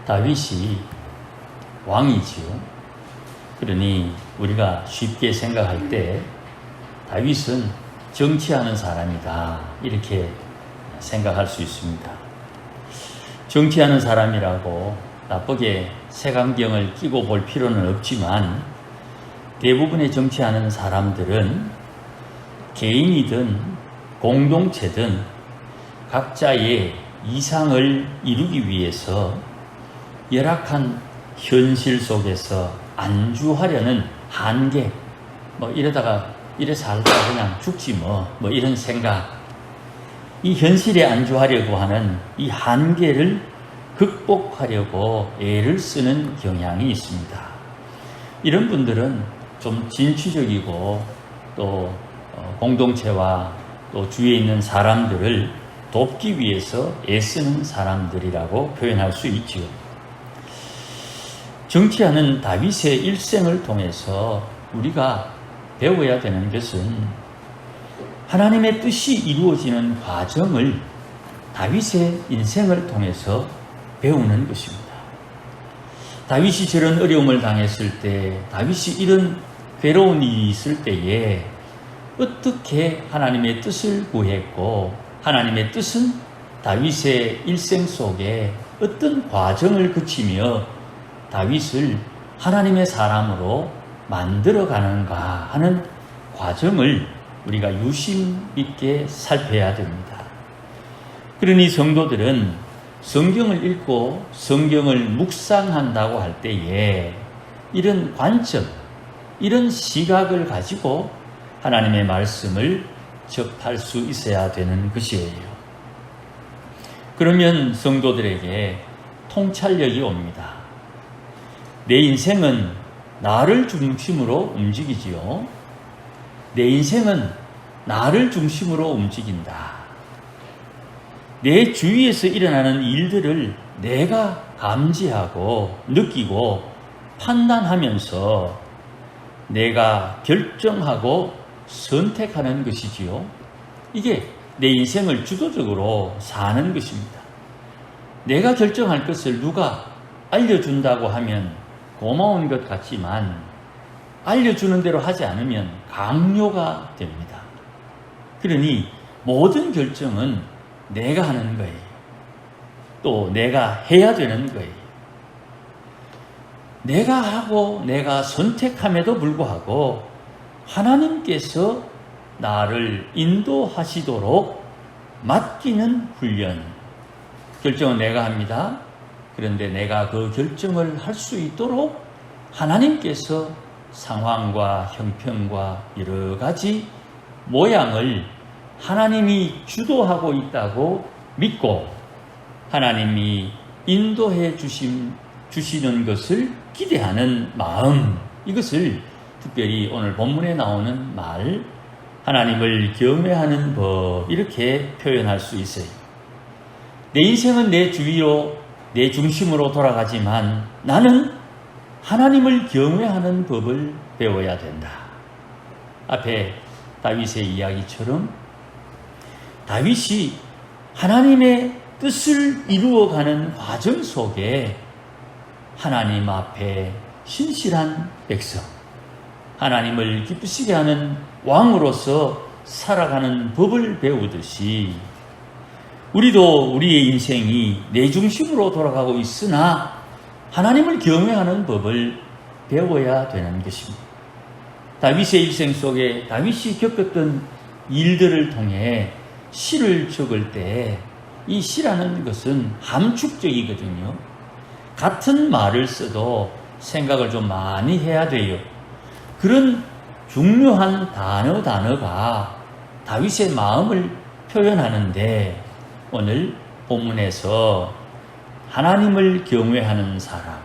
다윗이 왕이지요. 그러니 우리가 쉽게 생각할 때 다윗은 정치하는 사람이다, 이렇게 생각할 수 있습니다. 정치하는 사람이라고 나쁘게 색안경을 끼고 볼 필요는 없지만, 대부분의 정치하는 사람들은 개인이든 공동체든 각자의 이상을 이루기 위해서 열악한 현실 속에서 안주하려는 한계, 이러다가 이래 살다가 그냥 죽지 뭐 이런 생각, 이 현실에 안주하려고 하는 이 한계를 극복하려고 애를 쓰는 경향이 있습니다. 이런 분들은 좀 진취적이고 또 공동체와 또 주위에 있는 사람들을 돕기 위해서 애쓰는 사람들이라고 표현할 수 있지요. 정치하는 다윗의 일생을 통해서 우리가 배워야 되는 것은 하나님의 뜻이 이루어지는 과정을 다윗의 인생을 통해서 배우는 것입니다. 다윗이 저런 어려움을 당했을 때, 다윗이 이런 괴로운 일이 있을 때에 어떻게 하나님의 뜻을 구했고, 하나님의 뜻은 다윗의 일생 속에 어떤 과정을 거치며 다윗을 하나님의 사람으로 만들어가는가 하는 과정을 우리가 유심 있게 살펴야 됩니다. 그러니 성도들은 성경을 읽고 성경을 묵상한다고 할 때에 이런 관점, 이런 시각을 가지고 하나님의 말씀을 접할 수 있어야 되는 것이에요. 그러면 성도들에게 통찰력이 옵니다. 내 인생은 나를 중심으로 움직이지요. 내 인생은 나를 중심으로 움직인다. 내 주위에서 일어나는 일들을 내가 감지하고 느끼고 판단하면서 내가 결정하고 선택하는 것이지요. 이게 내 인생을 주도적으로 사는 것입니다. 내가 결정할 것을 누가 알려준다고 하면 고마운 것 같지만 알려주는 대로 하지 않으면 강요가 됩니다. 그러니 모든 결정은 내가 하는 거예요. 또 내가 해야 되는 거예요. 내가 하고 내가 선택함에도 불구하고 하나님께서 나를 인도하시도록 맡기는 훈련. 결정은 내가 합니다. 그런데 내가 그 결정을 할 수 있도록 하나님께서 상황과 형편과 여러 가지 모양을 하나님이 주도하고 있다고 믿고 하나님이 인도해 주시는 것을 기대하는 마음, 이것을 특별히 오늘 본문에 나오는 말, 하나님을 경외하는 법, 이렇게 표현할 수 있어요. 내 인생은 내 주위로, 내 중심으로 돌아가지만 나는 하나님을 경외하는 법을 배워야 된다. 앞에 다윗의 이야기처럼 다윗이 하나님의 뜻을 이루어가는 과정 속에 하나님 앞에 신실한 백성, 하나님을 기쁘시게 하는 왕으로서 살아가는 법을 배우듯이 우리도 우리의 인생이 내 중심으로 돌아가고 있으나 하나님을 경외하는 법을 배워야 되는 것입니다. 다윗의 일생 속에 다윗이 겪었던 일들을 통해 시를 적을 때 이 시라는 것은 함축적이거든요. 같은 말을 써도 생각을 좀 많이 해야 돼요. 그런 중요한 단어가 다윗의 마음을 표현하는데 오늘 본문에서 하나님을 경외하는 사람,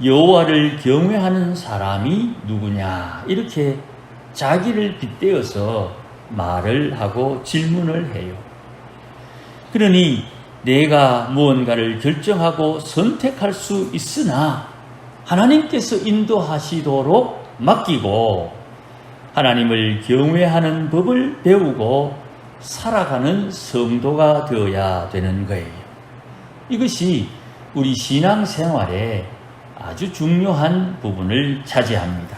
여호와를 경외하는 사람이 누구냐, 이렇게 자기를 빗대어서 말을 하고 질문을 해요. 그러니 내가 무언가를 결정하고 선택할 수 있으나 하나님께서 인도하시도록 맡기고 하나님을 경외하는 법을 배우고 살아가는 성도가 되어야 되는 거예요. 이것이 우리 신앙생활에 아주 중요한 부분을 차지합니다.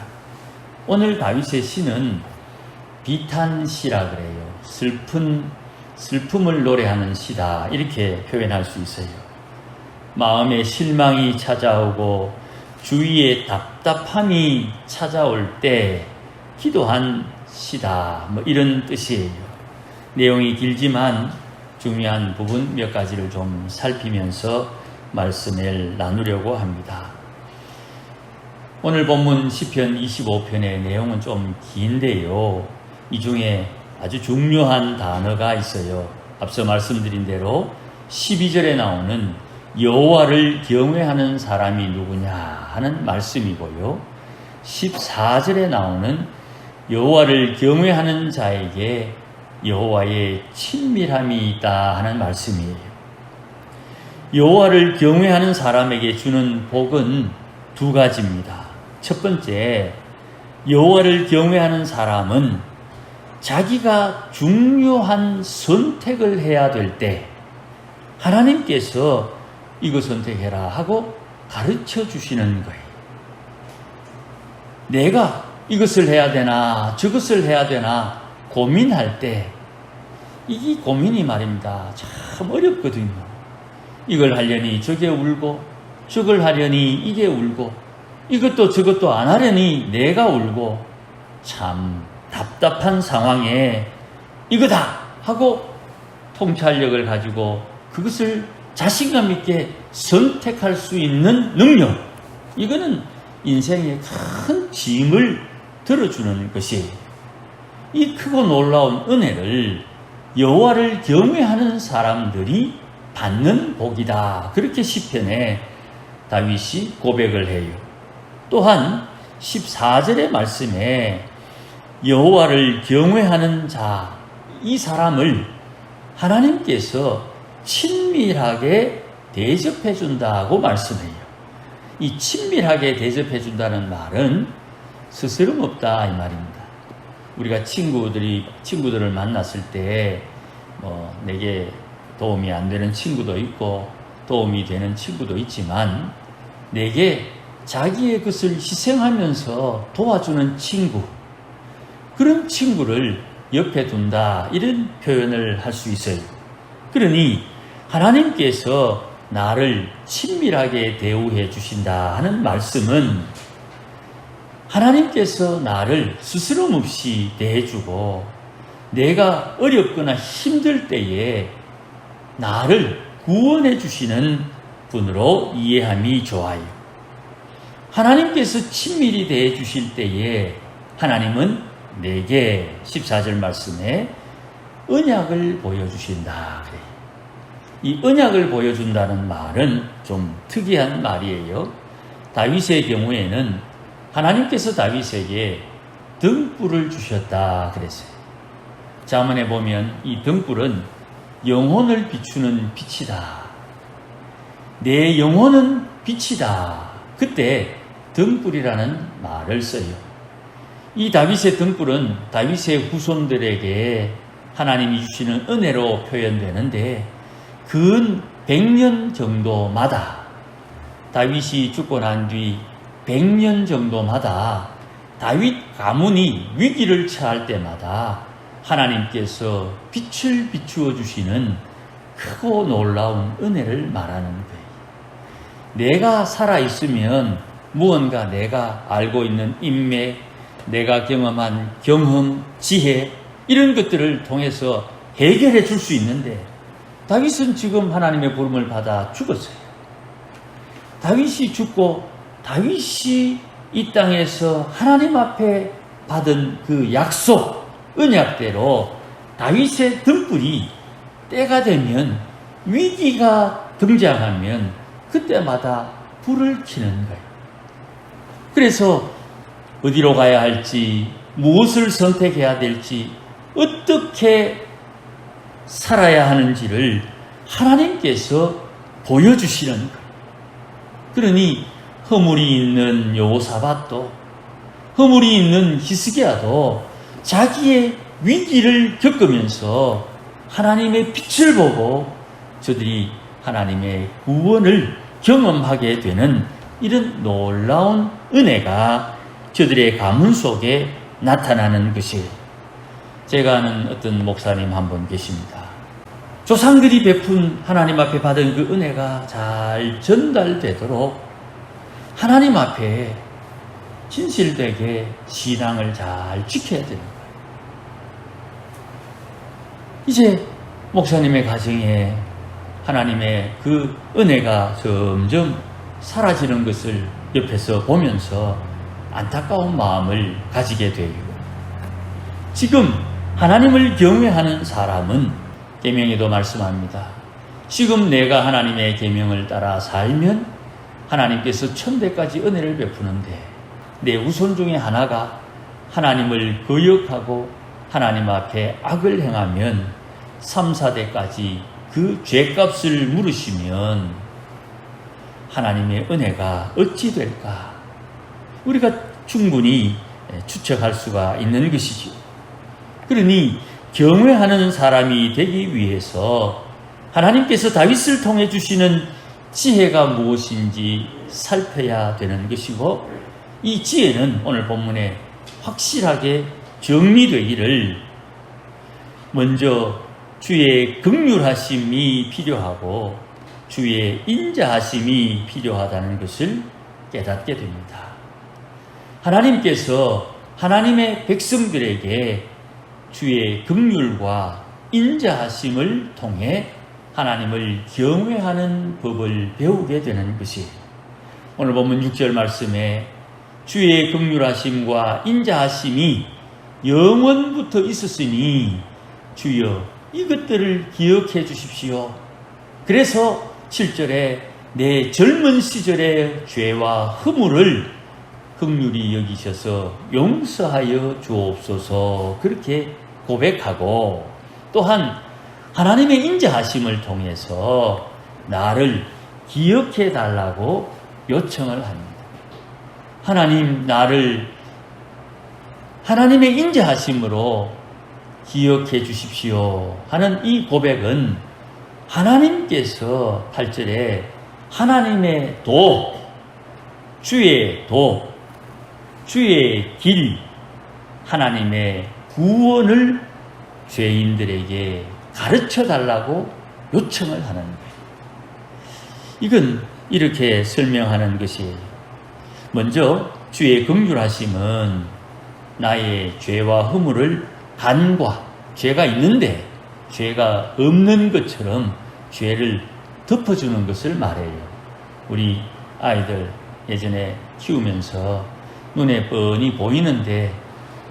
오늘 다윗의 시는 비탄시라 그래요. 슬픔을 노래하는 시다, 이렇게 표현할 수 있어요. 마음에 실망이 찾아오고 주위에 답답함이 찾아올 때 기도한 시다, 이런 뜻이에요. 내용이 길지만 중요한 부분 몇 가지를 좀 살피면서 말씀을 나누려고 합니다. 오늘 본문 시편 25편의 내용은 좀 긴데요, 이 중에 아주 중요한 단어가 있어요. 앞서 말씀드린 대로 12절에 나오는 여호와를 경외하는 사람이 누구냐 하는 말씀이고요, 14절에 나오는 여호와를 경외하는 자에게 여호와의 친밀함이 있다 하는 말씀이에요. 여호와를 경외하는 사람에게 주는 복은 두 가지입니다. 첫 번째, 여호와를 경외하는 사람은 자기가 중요한 선택을 해야 될 때 하나님께서 이거 선택해라 하고 가르쳐 주시는 거예요. 내가 이것을 해야 되나 저것을 해야 되나 고민할 때, 이 고민이 말입니다, 참 어렵거든요. 이걸 하려니 저게 울고, 저걸 하려니 이게 울고, 이것도 저것도 안 하려니 내가 울고, 참 답답한 상황에 이거다 하고 통찰력을 가지고 그것을 자신감 있게 선택할 수 있는 능력, 이거는 인생의 큰 짐을 들어주는 것이에요. 이 크고 놀라운 은혜를 여호와를 경외하는 사람들이 받는 복이다, 그렇게 시편에 다윗이 고백을 해요. 또한 14절의 말씀에 여호와를 경외하는 자, 이 사람을 하나님께서 친밀하게 대접해 준다고 말씀해요. 이 친밀하게 대접해 준다는 말은 스스럼없다, 이 말입니다. 우리가 친구들을 만났을 때 내게 도움이 안 되는 친구도 있고 도움이 되는 친구도 있지만, 내게 자기의 것을 희생하면서 도와주는 친구, 그런 친구를 옆에 둔다, 이런 표현을 할 수 있어요. 그러니 하나님께서 나를 친밀하게 대우해 주신다 하는 말씀은 하나님께서 나를 스스럼 없이 대해주고, 내가 어렵거나 힘들 때에 나를 구원해 주시는 분으로 이해함이 좋아요. 하나님께서 친밀히 대해 주실 때에 하나님은 내게 14절 말씀에 언약을 보여주신다. 이 언약을 보여준다는 말은 좀 특이한 말이에요. 다윗의 경우에는 하나님께서 다윗에게 등불을 주셨다 그랬어요. 잠언에 보면 이 등불은 영혼을 비추는 빛이다, 내 영혼은 빛이다, 그때 등불이라는 말을 써요. 이 다윗의 등불은 다윗의 후손들에게 하나님이 주시는 은혜로 표현되는데, 근 100년 정도마다, 다윗이 죽고 난 뒤 100년 정도마다 다윗 가문이 위기를 처할 때마다 하나님께서 빛을 비추어 주시는 크고 놀라운 은혜를 말하는 거예요. 내가 살아있으면 무언가 내가 알고 있는 인맥, 내가 경험한 경험, 지혜, 이런 것들을 통해서 해결해 줄 수 있는데, 다윗은 지금 하나님의 부름을 받아 죽었어요. 다윗이 죽고 다윗이 이 땅에서 하나님 앞에 받은 그 약속, 언약대로 다윗의 등불이 때가 되면, 위기가 등장하면 그때마다 불을 켜는 거예요. 그래서 어디로 가야 할지, 무엇을 선택해야 될지, 어떻게 살아야 하는지를 하나님께서 보여주시는 거예요. 그러니 허물이 있는 여호사밧도, 허물이 있는 히스기야도 자기의 위기를 겪으면서 하나님의 빛을 보고 저들이 하나님의 구원을 경험하게 되는 이런 놀라운 은혜가 저들의 가문 속에 나타나는 것이, 제가 아는 어떤 목사님 한 분 계십니다. 조상들이 베푼 하나님 앞에 받은 그 은혜가 잘 전달되도록 하나님 앞에 진실되게 신앙을 잘 지켜야 되는 거예요. 이제 목사님의 가정에 하나님의 그 은혜가 점점 사라지는 것을 옆에서 보면서 안타까운 마음을 가지게 돼요. 지금 하나님을 경외하는 사람은 계명에도 말씀합니다. 지금 내가 하나님의 계명을 따라 살면 하나님께서 천대까지 은혜를 베푸는데, 내 우선 중에 하나가 하나님을 거역하고 하나님 앞에 악을 행하면 3, 4대까지 그 죄값을 물으시면 하나님의 은혜가 어찌 될까? 우리가 충분히 추측할 수가 있는 것이죠. 그러니 경외하는 사람이 되기 위해서 하나님께서 다윗을 통해 주시는 지혜가 무엇인지 살펴야 되는 것이고, 이 지혜는 오늘 본문에 확실하게 정리되기를, 먼저 주의 긍휼하심이 필요하고 주의 인자하심이 필요하다는 것을 깨닫게 됩니다. 하나님께서 하나님의 백성들에게 주의 긍휼과 인자하심을 통해 하나님을 경외하는 법을 배우게 되는 것이, 오늘 본문 6절 말씀에 주의 긍휼하심과 인자하심이 영원부터 있었으니 주여 이것들을 기억해 주십시오. 그래서 7절에 내 젊은 시절의 죄와 허물을 긍휼히 여기셔서 용서하여 주옵소서, 그렇게 고백하고, 또한 하나님의 인자하심을 통해서 나를 기억해 달라고 요청을 합니다. 하나님, 나를 하나님의 인자하심으로 기억해 주십시오 하는 이 고백은, 하나님께서 8절에 하나님의 도, 주의 도, 주의 길, 하나님의 구원을 죄인들에게 가르쳐 달라고 요청을 하는 거예요. 이건 이렇게 설명하는 것이, 먼저 주의 긍휼하심은 나의 죄와 허물을 간과, 죄가 있는데 죄가 없는 것처럼 죄를 덮어주는 것을 말해요. 우리 아이들 예전에 키우면서 눈에 뻔히 보이는데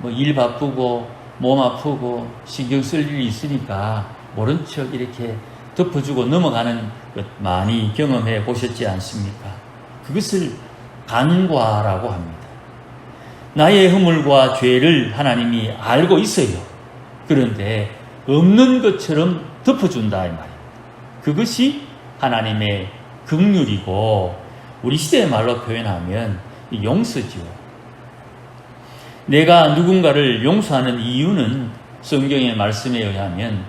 뭐 일 바쁘고 몸 아프고 신경 쓸 일이 있으니까 모른 척 이렇게 덮어주고 넘어가는 것 많이 경험해 보셨지 않습니까? 그것을 간과라고 합니다. 나의 허물과 죄를 하나님이 알고 있어요. 그런데 없는 것처럼 덮어준다 이 말이에요. 그것이 하나님의 긍휼이고, 우리 시대의 말로 표현하면 용서죠. 내가 누군가를 용서하는 이유는 성경의 말씀에 의하면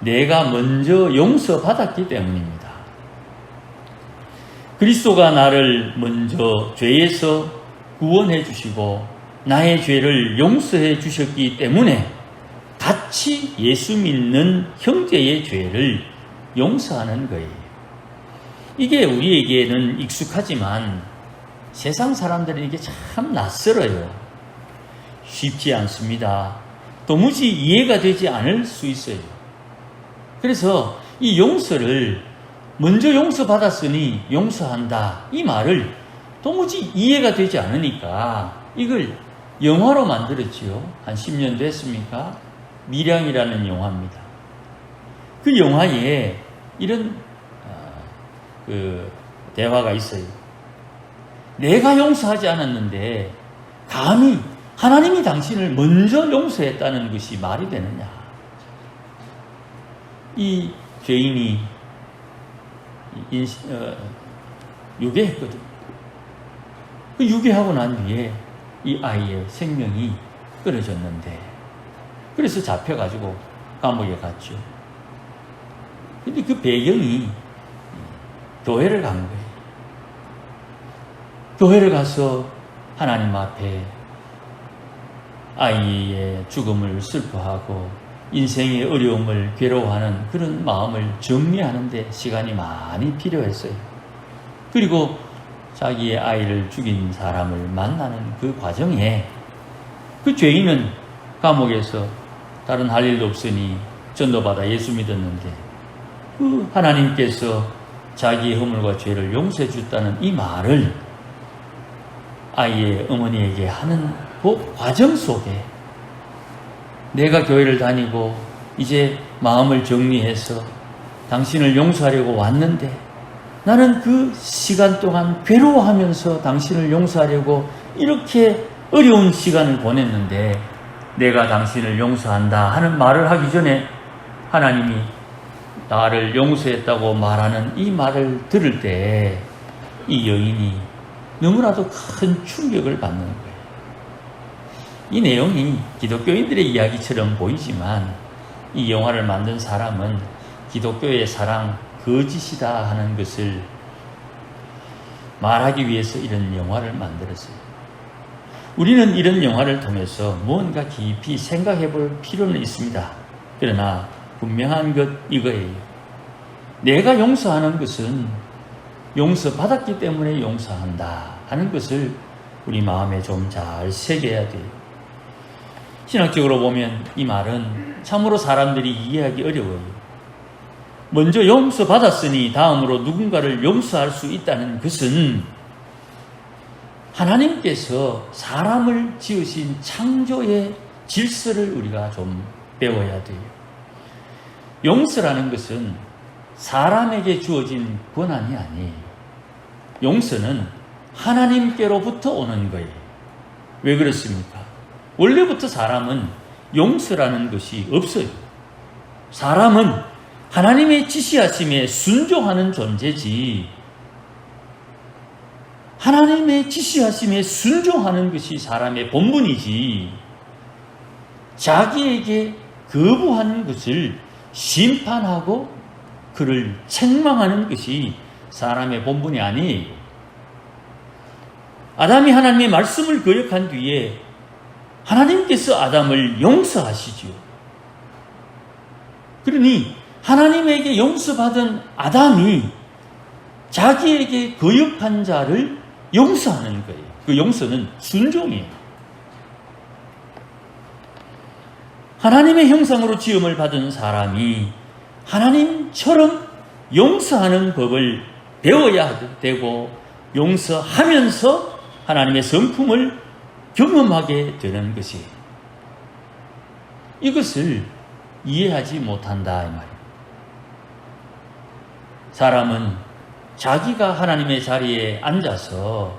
내가 먼저 용서받았기 때문입니다. 그리스도가 나를 먼저 죄에서 구원해 주시고 나의 죄를 용서해 주셨기 때문에 같이 예수 믿는 형제의 죄를 용서하는 거예요. 이게 우리에게는 익숙하지만 세상 사람들에게 참 낯설어요. 쉽지 않습니다. 도무지 이해가 되지 않을 수 있어요. 그래서 이 용서를 먼저 용서받았으니 용서한다, 이 말을 도무지 이해가 되지 않으니까 이걸 영화로 만들었지요. 한 10년 됐습니까? 밀양이라는 영화입니다. 그 영화에 이런 대화가 있어요. 내가 용서하지 않았는데 감히 하나님이 당신을 먼저 용서했다는 것이 말이 되느냐. 이 죄인이 유괴했거든. 그 유괴하고 난 뒤에 이 아이의 생명이 끊어졌는데, 그래서 잡혀가지고 감옥에 갔죠. 근데 그 배경이 교회를 간 거예요. 교회를 가서 하나님 앞에 아이의 죽음을 슬퍼하고 인생의 어려움을 괴로워하는 그런 마음을 정리하는 데 시간이 많이 필요했어요. 그리고 자기의 아이를 죽인 사람을 만나는 그 과정에 그 죄인은 감옥에서 다른 할 일도 없으니 전도받아 예수 믿었는데 그 하나님께서 자기의 허물과 죄를 용서해 줬다는 이 말을 아이의 어머니에게 하는 그 과정 속에 내가 교회를 다니고 이제 마음을 정리해서 당신을 용서하려고 왔는데 나는 그 시간 동안 괴로워하면서 당신을 용서하려고 이렇게 어려운 시간을 보냈는데 내가 당신을 용서한다 하는 말을 하기 전에 하나님이 나를 용서했다고 말하는 이 말을 들을 때 이 여인이 너무나도 큰 충격을 받는 거예요. 이 내용이 기독교인들의 이야기처럼 보이지만 이 영화를 만든 사람은 기독교의 사랑 거짓이다 하는 것을 말하기 위해서 이런 영화를 만들었어요. 우리는 이런 영화를 통해서 무언가 깊이 생각해 볼 필요는 있습니다. 그러나 분명한 것 이거예요. 내가 용서하는 것은 용서받았기 때문에 용서한다 하는 것을 우리 마음에 좀 잘 새겨야 돼요. 신학적으로 보면 이 말은 참으로 사람들이 이해하기 어려워요. 먼저 용서받았으니 다음으로 누군가를 용서할 수 있다는 것은 하나님께서 사람을 지으신 창조의 질서를 우리가 좀 배워야 돼요. 용서라는 것은 사람에게 주어진 권한이 아니에요. 용서는 하나님께로부터 오는 거예요. 왜 그렇습니까? 원래부터 사람은 용서라는 것이 없어요. 사람은 하나님의 지시하심에 순종하는 존재지, 하나님의 지시하심에 순종하는 것이 사람의 본분이지, 자기에게 거부하는 것을 심판하고 그를 책망하는 것이 사람의 본분이 아니에요. 아담이 하나님의 말씀을 거역한 뒤에 하나님께서 아담을 용서하시지요. 그러니 하나님에게 용서받은 아담이 자기에게 거역한 자를 용서하는 거예요. 그 용서는 순종이에요. 하나님의 형상으로 지음을 받은 사람이 하나님처럼 용서하는 법을 배워야 되고 용서하면서 하나님의 성품을 경험하게 되는 것이, 이것을 이해하지 못한다 이 말이에요. 사람은 자기가 하나님의 자리에 앉아서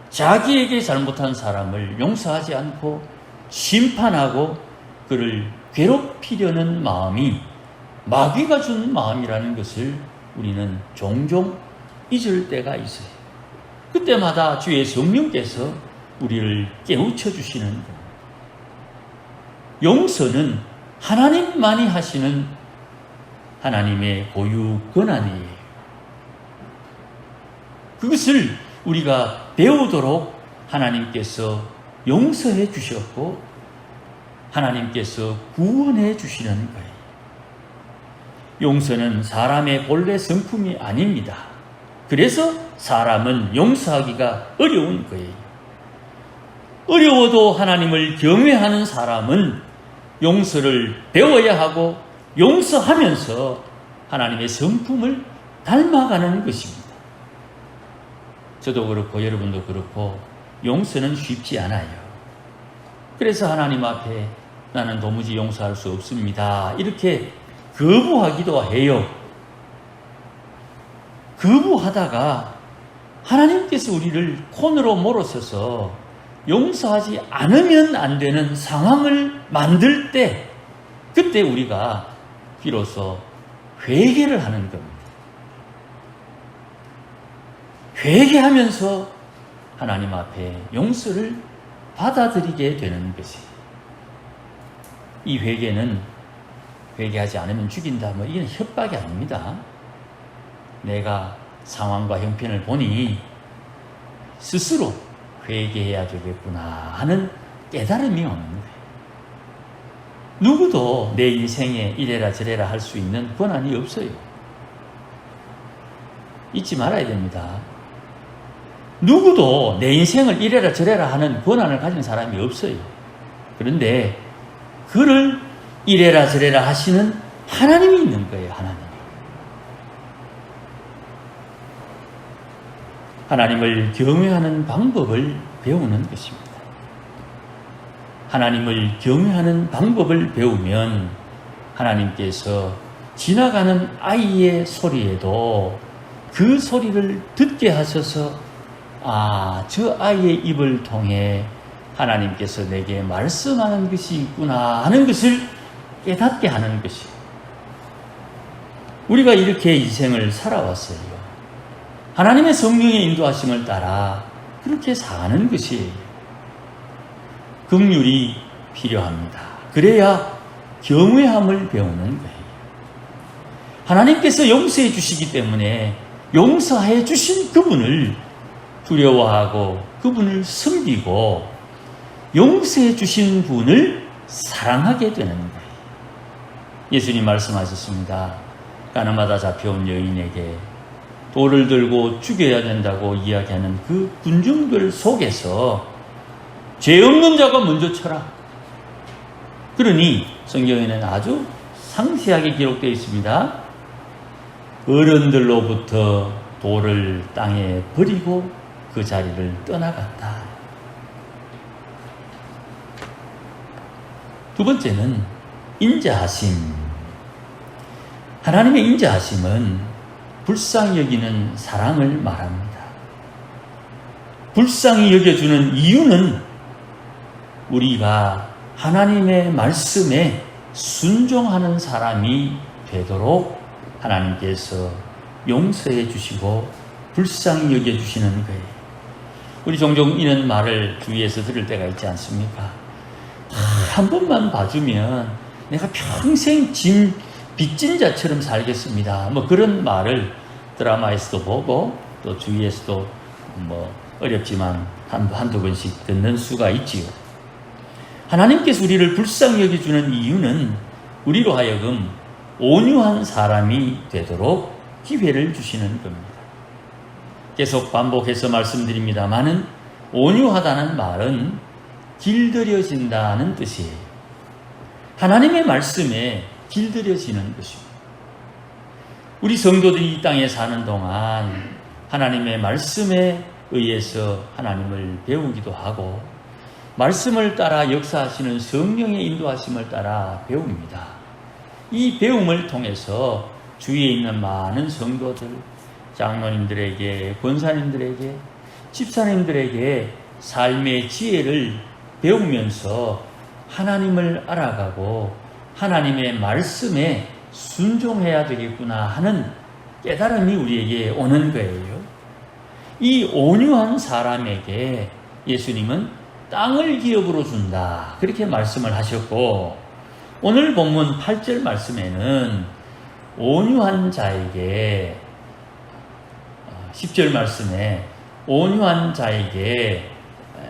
자기에게 잘못한 사람을 용서하지 않고 심판하고 그를 괴롭히려는 마음이 마귀가 준 마음이라는 것을 우리는 종종 잊을 때가 있어요. 그때마다 주의 성령께서 우리를 깨우쳐 주시는 거예요. 용서는 하나님만이 하시는 하나님의 고유 권한이에요. 그것을 우리가 배우도록 하나님께서 용서해 주셨고 하나님께서 구원해 주시는 거예요. 용서는 사람의 본래 성품이 아닙니다. 그래서 사람은 용서하기가 어려운 거예요. 어려워도 하나님을 경외하는 사람은 용서를 배워야 하고 용서하면서 하나님의 성품을 닮아가는 것입니다. 저도 그렇고 여러분도 그렇고 용서는 쉽지 않아요. 그래서 하나님 앞에 나는 도무지 용서할 수 없습니다, 이렇게 거부하기도 해요. 거부하다가 하나님께서 우리를 콘으로 몰아서서 용서하지 않으면 안 되는 상황을 만들 때, 그때 우리가 비로소 회개를 하는 겁니다. 회개하면서 하나님 앞에 용서를 받아들이게 되는 것이, 이 회개는 회개하지 않으면 죽인다, 이건 협박이 아닙니다. 내가 상황과 형편을 보니 스스로 회개해야 되겠구나 하는 깨달음이 오는 거예요. 누구도 내 인생에 이래라 저래라 할 수 있는 권한이 없어요. 잊지 말아야 됩니다. 누구도 내 인생을 이래라 저래라 하는 권한을 가진 사람이 없어요. 그런데 그를 이래라 저래라 하시는 하나님이 있는 거예요. 하나님을 경외하는 방법을 배우는 것입니다. 하나님을 경외하는 방법을 배우면 하나님께서 지나가는 아이의 소리에도 그 소리를 듣게 하셔서 저 아이의 입을 통해 하나님께서 내게 말씀하는 것이 있구나 하는 것을 깨닫게 하는 것이에요. 우리가 이렇게 인생을 살아왔어요. 하나님의 성령의 인도하심을 따라 그렇게 사는 것이에요. 긍휼이 필요합니다. 그래야 경외함을 배우는 거예요. 하나님께서 용서해 주시기 때문에 용서해 주신 그분을 두려워하고 그분을 섬기고 용서해 주신 분을 사랑하게 되는 거예요. 예수님 말씀하셨습니다. 가늠하다 잡혀온 여인에게 돌을 들고 죽여야 된다고 이야기하는 그 군중들 속에서 죄 없는 자가 먼저 쳐라. 그러니 성경에는 아주 상세하게 기록되어 있습니다. 어른들로부터 돌을 땅에 버리고 그 자리를 떠나갔다. 두 번째는 인자하심. 하나님의 인자하심은 불쌍히 여기는 사랑을 말합니다. 불쌍히 여겨주는 이유는 우리가 하나님의 말씀에 순종하는 사람이 되도록 하나님께서 용서해 주시고 불쌍히 여겨주시는 거예요. 우리 종종 이런 말을 주위에서 들을 때가 있지 않습니까? 한 번만 봐주면 내가 평생 빚진 자처럼 살겠습니다. 그런 말을 드라마에서도 보고 또 주위에서도 어렵지만 한두 번씩 듣는 수가 있지요. 하나님께서 우리를 불쌍히 여겨주는 이유는 우리로 하여금 온유한 사람이 되도록 기회를 주시는 겁니다. 계속 반복해서 말씀드립니다마는 온유하다는 말은 길들여진다는 뜻이에요. 하나님의 말씀에 길들여지는 것입니다. 우리 성도들이 이 땅에 사는 동안 하나님의 말씀에 의해서 하나님을 배우기도 하고 말씀을 따라 역사하시는 성령의 인도하심을 따라 배웁니다. 이 배움을 통해서 주위에 있는 많은 성도들, 장로님들에게, 권사님들에게, 집사님들에게 삶의 지혜를 배우면서 하나님을 알아가고 하나님의 말씀에 순종해야 되겠구나 하는 깨달음이 우리에게 오는 거예요. 이 온유한 사람에게 예수님은 땅을 기업으로 준다, 그렇게 말씀을 하셨고, 오늘 본문 8절 말씀에는 온유한 자에게, 10절 말씀에 온유한 자에게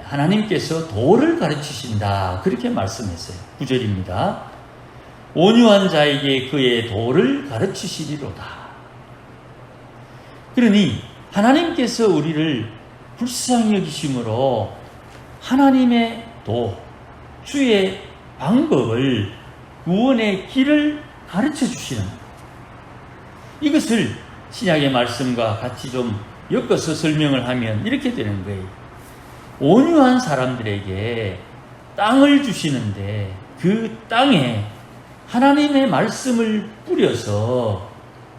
하나님께서 도를 가르치신다, 그렇게 말씀했어요. 9절입니다. 온유한 자에게 그의 도를 가르치시리로다. 그러니 하나님께서 우리를 불쌍히 여기심으로 하나님의 도, 주의 방법을, 구원의 길을 가르쳐 주시는, 이것을 신약의 말씀과 같이 좀 엮어서 설명을 하면 이렇게 되는 거예요. 온유한 사람들에게 땅을 주시는데 그 땅에 하나님의 말씀을 뿌려서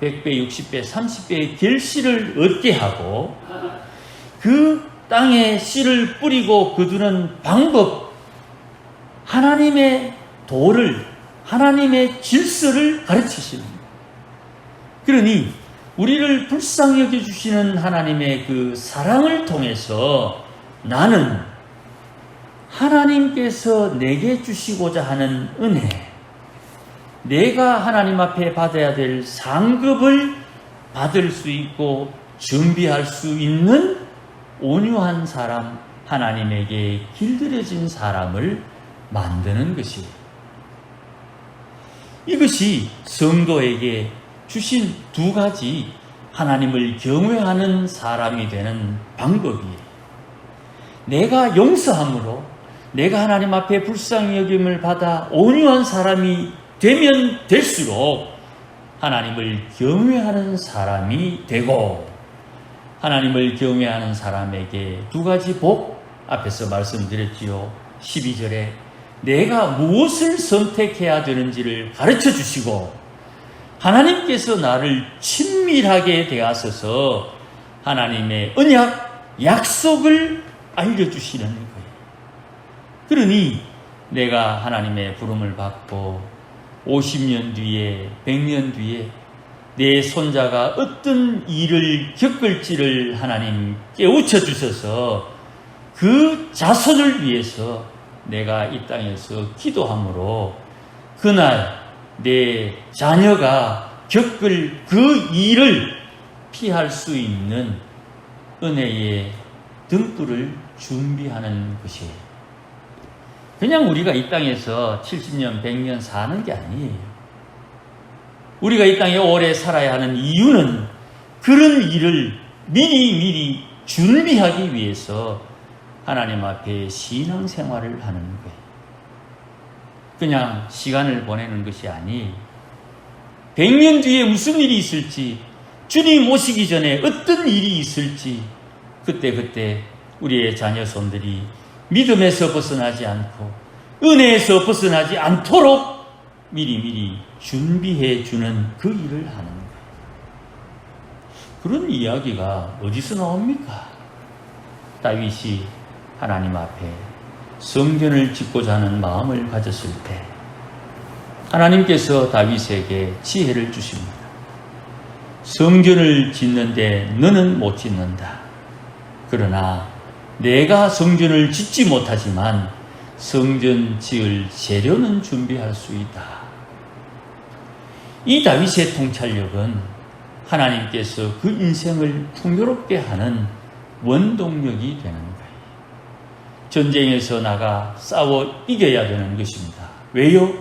100배, 60배, 30배의 결실을 얻게 하고, 그 땅에 씨를 뿌리고 거두는 방법, 하나님의 도를, 하나님의 질서를 가르치시는 거예요. 그러니 우리를 불쌍히 여겨주시는 하나님의 그 사랑을 통해서 나는 하나님께서 내게 주시고자 하는 은혜, 내가 하나님 앞에 받아야 될 상급을 받을 수 있고 준비할 수 있는 온유한 사람, 하나님에게 길들여진 사람을 만드는 것이에요. 이것이 성도에게 주신 두 가지 하나님을 경외하는 사람이 되는 방법이에요. 내가 용서함으로 내가 하나님 앞에 불쌍히 여김을 받아 온유한 사람이 되면 될수록 하나님을 경외하는 사람이 되고, 하나님을 경외하는 사람에게 두 가지 복, 앞에서 말씀드렸지요. 12절에 내가 무엇을 선택해야 되는지를 가르쳐 주시고, 하나님께서 나를 친밀하게 대하셔서 하나님의 언약, 약속을 알려주시는 거예요. 그러니 내가 하나님의 부름을 받고 50년 뒤에, 100년 뒤에 내 손자가 어떤 일을 겪을지를 하나님 깨우쳐 주셔서 그 자손을 위해서 내가 이 땅에서 기도함으로 그날 내 자녀가 겪을 그 일을 피할 수 있는 은혜의 등불을 준비하는 것이에요. 그냥 우리가 이 땅에서 70년, 100년 사는 게 아니에요. 우리가 이 땅에 오래 살아야 하는 이유는 그런 일을 미리 준비하기 위해서 하나님 앞에 신앙생활을 하는 거예요. 그냥 시간을 보내는 것이 아니, 100년 뒤에 무슨 일이 있을지, 주님 오시기 전에 어떤 일이 있을지 그때 우리의 자녀손들이 믿음에서 벗어나지 않고 은혜에서 벗어나지 않도록 미리 준비해 주는 그 일을 하는 거예요. 그런 이야기가 어디서 나옵니까? 다윗이 하나님 앞에 성전을 짓고자 하는 마음을 가졌을 때 하나님께서 다윗에게 지혜를 주십니다. 성전을 짓는데 너는 못 짓는다. 그러나 내가 성전을 짓지 못하지만 성전 지을 재료는 준비할 수 있다. 이 다윗의 통찰력은 하나님께서 그 인생을 풍요롭게 하는 원동력이 되는 거예요. 전쟁에서 나가 싸워 이겨야 되는 것입니다. 왜요?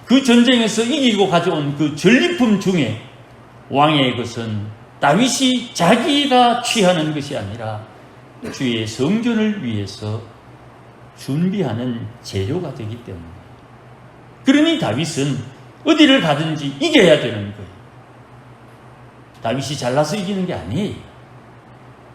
그 전쟁에서 이기고 가져온 그 전리품 중에 왕의 것은 다윗이 자기가 취하는 것이 아니라 주의 성전을 위해서 준비하는 재료가 되기 때문에, 그러니 다윗은 어디를 가든지 이겨야 되는 거예요. 다윗이 잘나서 이기는 게 아니에요.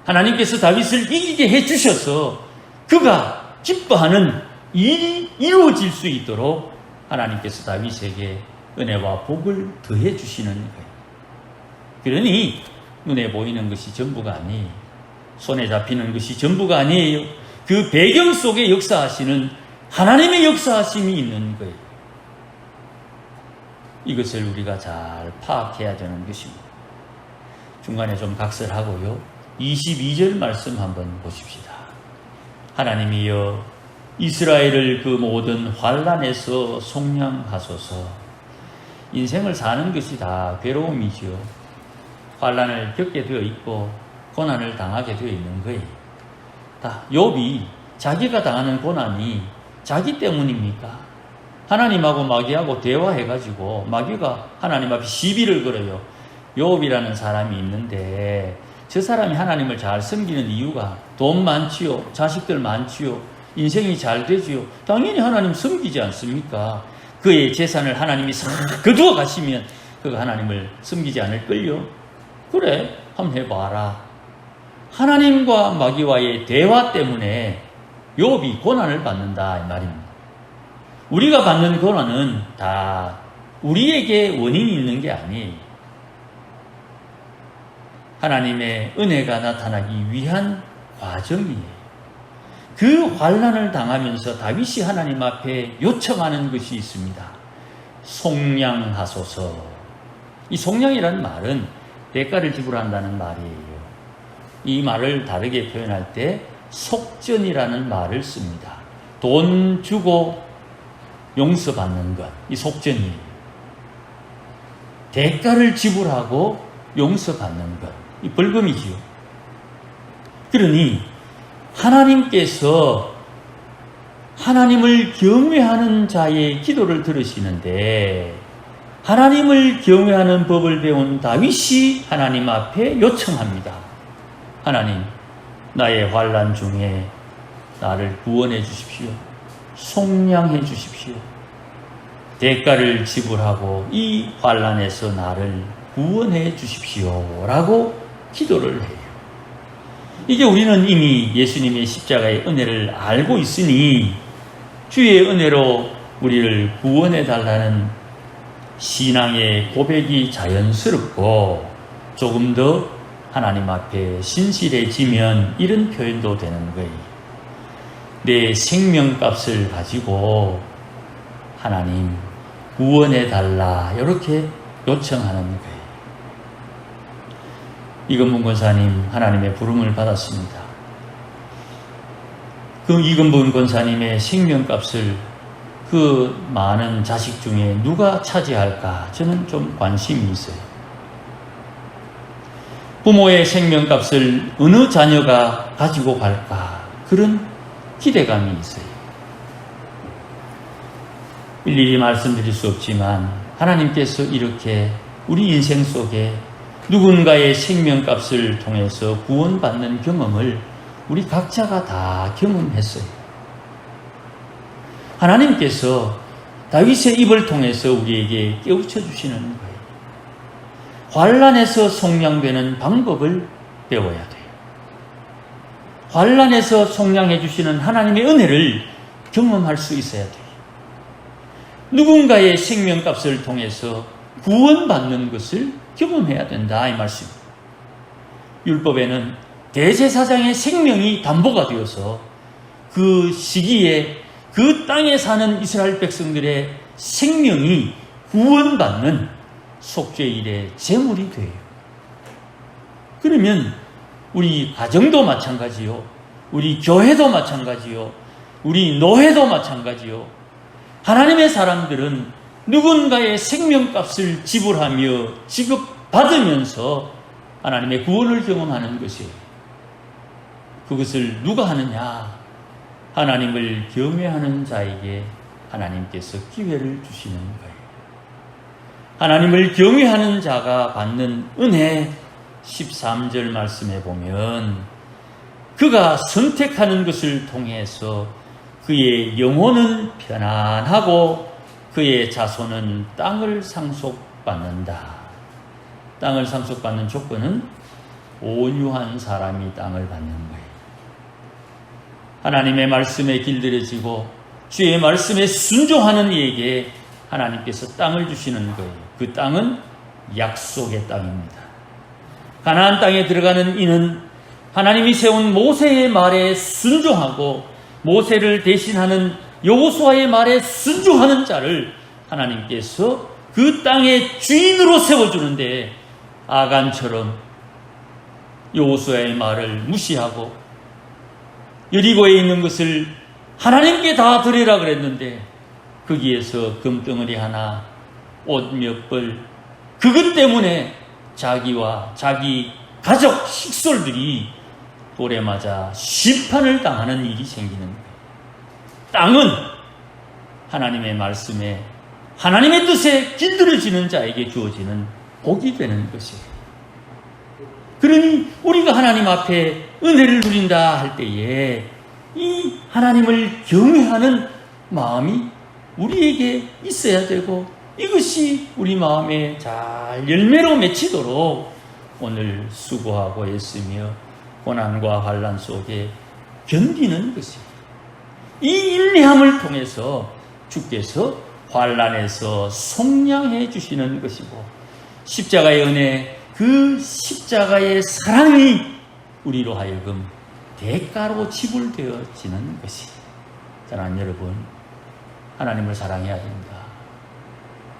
하나님께서 다윗을 이기게 해주셔서 그가 기뻐하는 일이 이루어질 수 있도록 하나님께서 다윗에게 은혜와 복을 더해 주시는 거예요. 그러니 눈에 보이는 것이 전부가 아니에요. 손에 잡히는 것이 전부가 아니에요. 그 배경 속에 역사하시는 하나님의 역사하심이 있는 거예요. 이것을 우리가 잘 파악해야 되는 것입니다. 중간에 좀 각설하고요. 22절 말씀 한번 보십시다. 하나님이여 이스라엘을 그 모든 환난에서 속량하소서. 인생을 사는 것이 다 괴로움이지요. 환난을 겪게 되어 있고 고난을 당하게 되어 있는 거예요. 다 욥이 자기가 당하는 고난이 자기 때문입니까? 하나님하고 마귀하고 대화해가지고 마귀가 하나님 앞에 시비를 걸어요. 욥이라는 사람이 있는데 저 사람이 하나님을 잘 섬기는 이유가 돈 많지요, 자식들 많지요, 인생이 잘 되지요. 당연히 하나님 섬기지 않습니까? 그의 재산을 하나님이 싹 거두어 가시면 그가 하나님을 섬기지 않을걸요? 그래, 한번 해봐라. 하나님과 마귀와의 대화 때문에 욥이 고난을 받는다 이 말입니다. 우리가 받는 고난은 다 우리에게 원인이 있는 게 아니에요. 하나님의 은혜가 나타나기 위한 과정이에요. 그 환난을 당하면서 다윗이 하나님 앞에 요청하는 것이 있습니다. 속량하소서. 이 속량이라는 말은 대가를 지불한다는 말이에요. 이 말을 다르게 표현할 때 속전이라는 말을 씁니다. 돈 주고 용서받는 것, 이 속전이에요. 대가를 지불하고 용서받는 것, 이 벌금이지요. 그러니 하나님께서 하나님을 경외하는 자의 기도를 들으시는데, 하나님을 경외하는 법을 배운 다윗이 하나님 앞에 요청합니다. 하나님, 나의 환난 중에 나를 구원해 주십시오. 속량해 주십시오. 대가를 지불하고 이 환난에서 나를 구원해 주십시오 라고 기도를 해요. 이게 우리는 이미 예수님의 십자가의 은혜를 알고 있으니 주의 은혜로 우리를 구원해 달라는 신앙의 고백이 자연스럽고, 조금 더 하나님 앞에 신실해지면 이런 표현도 되는 거예요. 내 생명값을 가지고 하나님 구원해 달라, 이렇게 요청하는 거예요. 이건분 권사님 하나님의 부름을 받았습니다. 그 이건분 권사님의 생명값을 그 많은 자식 중에 누가 차지할까? 저는 좀 관심이 있어요. 부모의 생명값을 어느 자녀가 가지고 갈까? 그런 기대감이 있어요. 일일이 말씀드릴 수 없지만 하나님께서 이렇게 우리 인생 속에 누군가의 생명값을 통해서 구원받는 경험을 우리 각자가 다 경험했어요. 하나님께서 다윗의 입을 통해서 우리에게 깨우쳐 주시는 거예요. 환난에서 속량되는 방법을 배워야 돼요. 환난에서 속량해 주시는 하나님의 은혜를 경험할 수 있어야 돼요. 누군가의 생명값을 통해서 구원받는 것을 경험해야 된다, 이 말씀입니다. 율법에는 대제사장의 생명이 담보가 되어서 그 시기에 그 땅에 사는 이스라엘 백성들의 생명이 구원받는 속죄일의 제물이 돼요. 그러면 우리 가정도 마찬가지요, 우리 교회도 마찬가지요, 우리 노회도 마찬가지요. 하나님의 사람들은 누군가의 생명값을 지불하며 지급받으면서 하나님의 구원을 경험하는 것이에요. 그것을 누가 하느냐? 하나님을 경외하는 자에게 하나님께서 기회를 주시는 거예요. 하나님을 경외하는 자가 받는 은혜, 13절 말씀에 보면 그가 선택하는 것을 통해서 그의 영혼은 편안하고 그의 자손은 땅을 상속받는다. 땅을 상속받는 조건은 온유한 사람이 땅을 받는 거예요. 하나님의 말씀에 길들여지고 주의 말씀에 순종하는 이에게 하나님께서 땅을 주시는 거예요. 그 땅은 약속의 땅입니다. 가나안 땅에 들어가는 이는 하나님이 세운 모세의 말에 순종하고 모세를 대신하는 여호수아의 말에 순종하는 자를 하나님께서 그 땅의 주인으로 세워주는데, 아간처럼 여호수아의 말을 무시하고 여리고에 있는 것을 하나님께 다 드리라 그랬는데 거기에서 금덩어리 하나, 옷 몇 벌, 그것 때문에 자기와 자기 가족 식솔들이 돌에 맞아 심판을 당하는 일이 생기는 거예요. 땅은 하나님의 말씀에 하나님의 뜻에 길들여지는 자에게 주어지는 복이 되는 것이에요. 그러니 우리가 하나님 앞에 은혜를 누린다 할 때에 이 하나님을 경외하는 마음이 우리에게 있어야 되고, 이것이 우리 마음에 잘 열매로 맺히도록 오늘 수고하고 애쓰며 고난과 환난 속에 견디는 것이에요. 이 인내함을 통해서 주께서 환난에서 속량해 주시는 것이고, 십자가의 은혜, 그 십자가의 사랑이 우리로 하여금 대가로 지불되어지는 것이. 사랑하는 여러분, 하나님을 사랑해야 됩니다.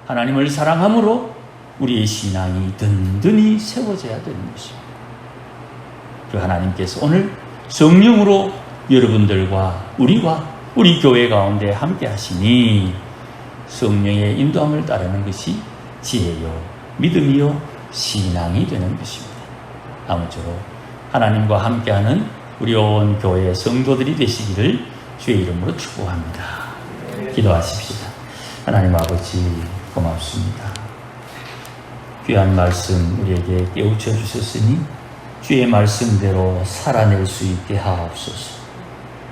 하나님을 사랑함으로 우리의 신앙이 든든히 세워져야 되는 것입니다. 그 하나님께서 오늘 성령으로 여러분들과 우리와 우리 교회 가운데 함께 하시니 성령의 인도함을 따르는 것이 지혜요, 믿음이요, 신앙이 되는 것입니다. 아무쪼록 하나님과 함께하는 우리 온 교회 성도들이 되시기를 주의 이름으로 축복합니다. 기도하십시다. 하나님 아버지 고맙습니다. 귀한 말씀 우리에게 깨우쳐 주셨으니 주의 말씀대로 살아낼 수 있게 하옵소서.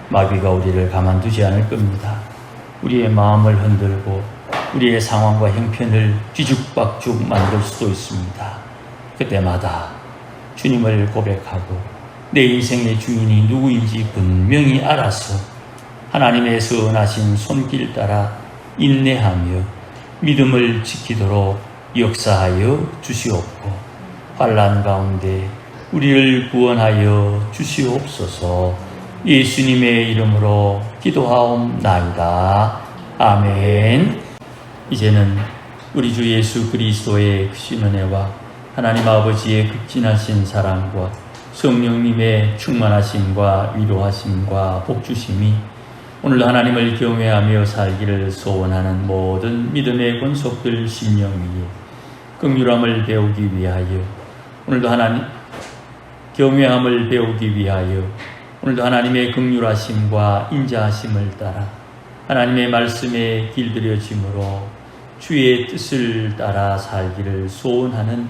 마귀가 우리를 가만두지 않을 겁니다. 우리의 마음을 흔들고 우리의 상황과 형편을 뒤죽박죽 만들 수도 있습니다. 그때마다 주님을 고백하고 내 인생의 주인이 누구인지 분명히 알아서 하나님의 선하신 손길 따라 인내하며 믿음을 지키도록 역사하여 주시옵고 환난 가운데 우리를 구원하여 주시옵소서. 예수님의 이름으로 기도하옵나이다. 아멘. 이제는 우리 주 예수 그리스도의 크신 은혜와 하나님 아버지의 극진하신 사랑과 성령님의 충만하심과 위로하심과 복주심이 오늘도 하나님을 경외하며 살기를 소원하는 모든 믿음의 권속들 심령 위에 긍휼함을 배우기 위하여 오늘도 하나님 경외함을 배우기 위하여 오늘도 하나님의 긍휼하심과 인자하심을 따라 하나님의 말씀에 길들여짐으로 주의 뜻을 따라 살기를 소원하는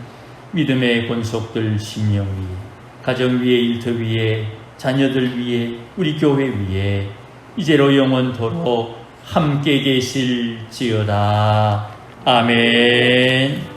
믿음의 권속들 심령 위에 가정 위에 일터 위에 자녀들 위에 우리 교회 위에 이제로 영원토록 함께 계실지어다. 아멘.